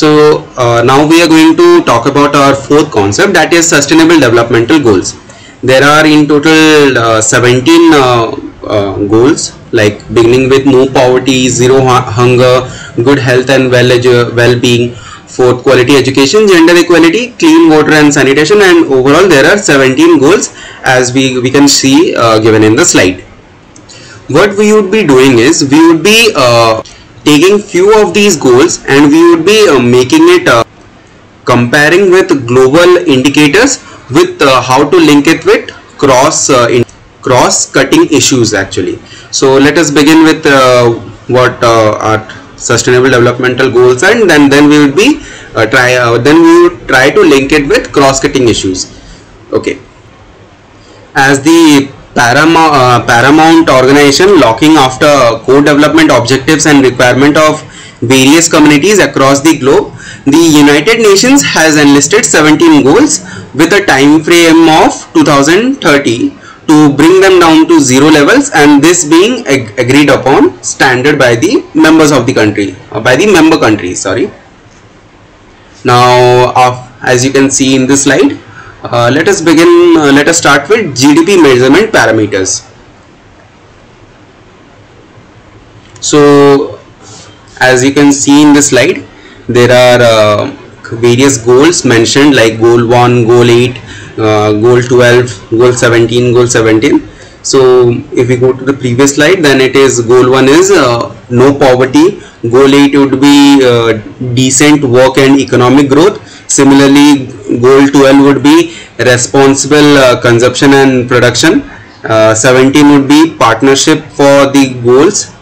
Now we are going to talk about our fourth concept, that is sustainable developmental goals. There are in total 17 goals, like beginning with no poverty, zero hunger, good health and well-being, fourth quality education, gender equality, clean water and sanitation, and overall there are 17 goals as we can see given in the slide. What we would be doing is we would be taking few of these goals and we would be making it comparing with global indicators with how to link it with cross-cutting issues actually. So let us begin with what are sustainable developmental goals, and then we would be try to link it with cross-cutting issues. Okay, as the paramount organization looking after co-development objectives and requirement of various communities across the globe, the United Nations has enlisted 17 goals with a time frame of 2030 to bring them down to zero levels, and this being agreed upon standard by the members of the country, by the member countries, sorry. Now as you can see in this slide, let us start with GDP measurement parameters. So as you can see in this slide, there are various goals mentioned, like goal 1, goal 8, goal 12, goal 17, goal 17. So if we go to the previous slide, then it is goal 1 is no poverty, goal 8 would be decent work and economic growth. Similarly, goal 12 would be responsible consumption and production. 17 would be partnership for the goals.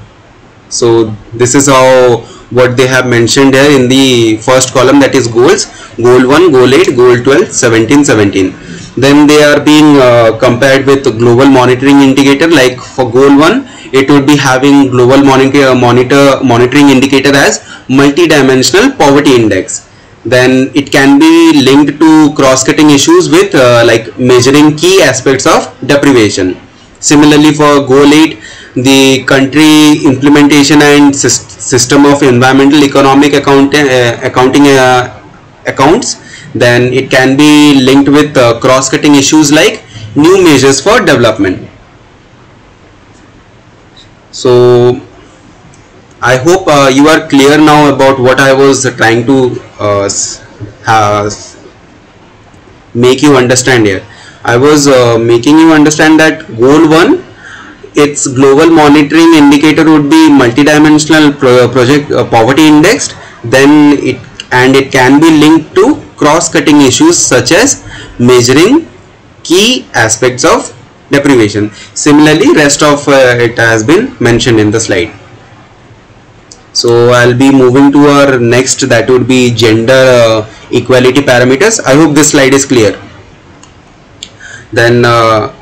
So this is how what they have mentioned here in the first column, that is goals: goal 1, goal 8, goal 12, 17, 17. Then they are being compared with the global monitoring indicator. Like for goal 1, it would be having global monitoring indicator as multidimensional poverty index. Then it can be linked to cross-cutting issues with like measuring key aspects of deprivation. Similarly, for goal 8, the country implementation and system of environmental economic accounting accounts, then it can be linked with cross-cutting issues like new measures for development. So I hope you are clear now about what I was trying to make you understand here. I was making you understand that goal 1, its global monitoring indicator would be multidimensional poverty indexed. Then it can be linked to cross-cutting issues such as measuring key aspects of deprivation. Similarly, rest of it has been mentioned in the slide. So I'll be moving to our next, that would be gender equality parameters. I hope this slide is clear. Then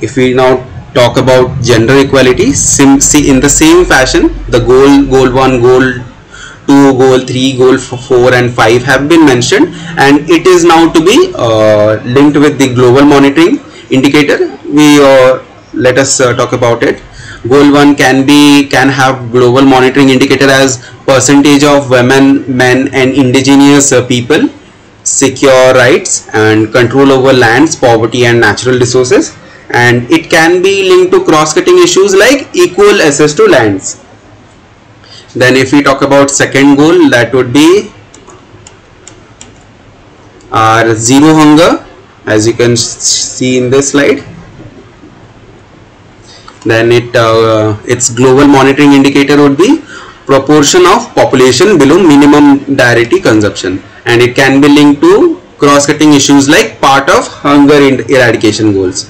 if we now talk about gender equality, see in the same fashion, the goal 1, goal 2, goal 3, goal 4 and 5 have been mentioned, and it is now to be linked with the global monitoring indicator. Let us talk about it. Goal 1 can have global monitoring indicator as percentage of women, men and indigenous people, secure rights and control over lands, poverty and natural resources. And it can be linked to cross-cutting issues like equal access to lands. Then if we talk about second goal, that would be our zero hunger, as you can see in this slide. Then its global monitoring indicator would be proportion of population below minimum dietary consumption, and it can be linked to cross-cutting issues like part of hunger eradication goals.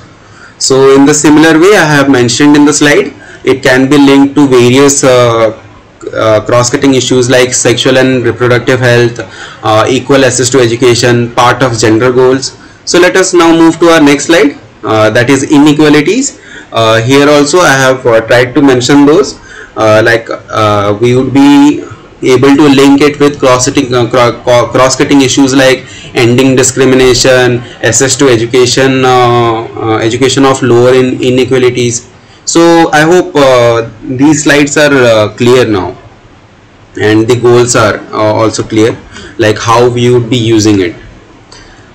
So in the similar way I have mentioned in the slide, it can be linked to various cross-cutting issues like sexual and reproductive health, equal access to education, part of gender goals. So let us now move to our next slide, that is inequalities. Here also I have tried to mention those, we would be able to link it with cross-cutting issues like ending discrimination, access to education, education of lower inequalities. So I hope these slides are clear now, and the goals are also clear. like how we would be using it.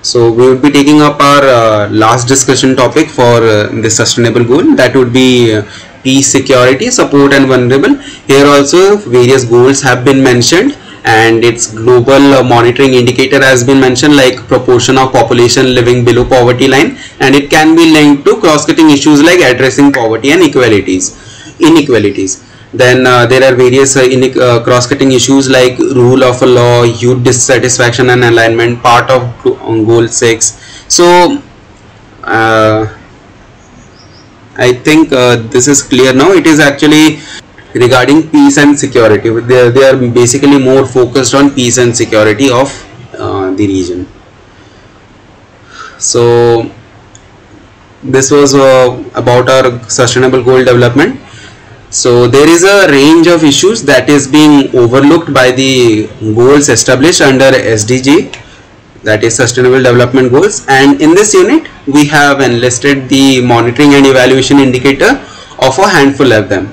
So we would be taking up our last discussion topic for this sustainable goal, that would be peace, security, support and vulnerable. Here also various goals have been mentioned, and its global monitoring indicator has been mentioned, like proportion of population living below poverty line, and it can be linked to cross-cutting issues like addressing poverty and inequalities. Then there are various cross-cutting issues like rule of law, youth dissatisfaction and alignment, part of goal 6. So I think this is clear now. It is actually regarding peace and security. They are basically more focused on peace and security of the region. So this was about our sustainable goal development. So there is a range of issues that is being overlooked by the goals established under SDG, that is Sustainable Development Goals, and in this unit we have enlisted the monitoring and evaluation indicator of a handful of them.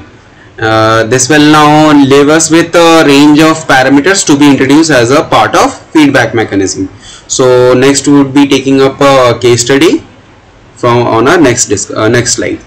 This will now leave us with a range of parameters to be introduced as a part of feedback mechanism. So next we would be taking up a case study from on our next slide.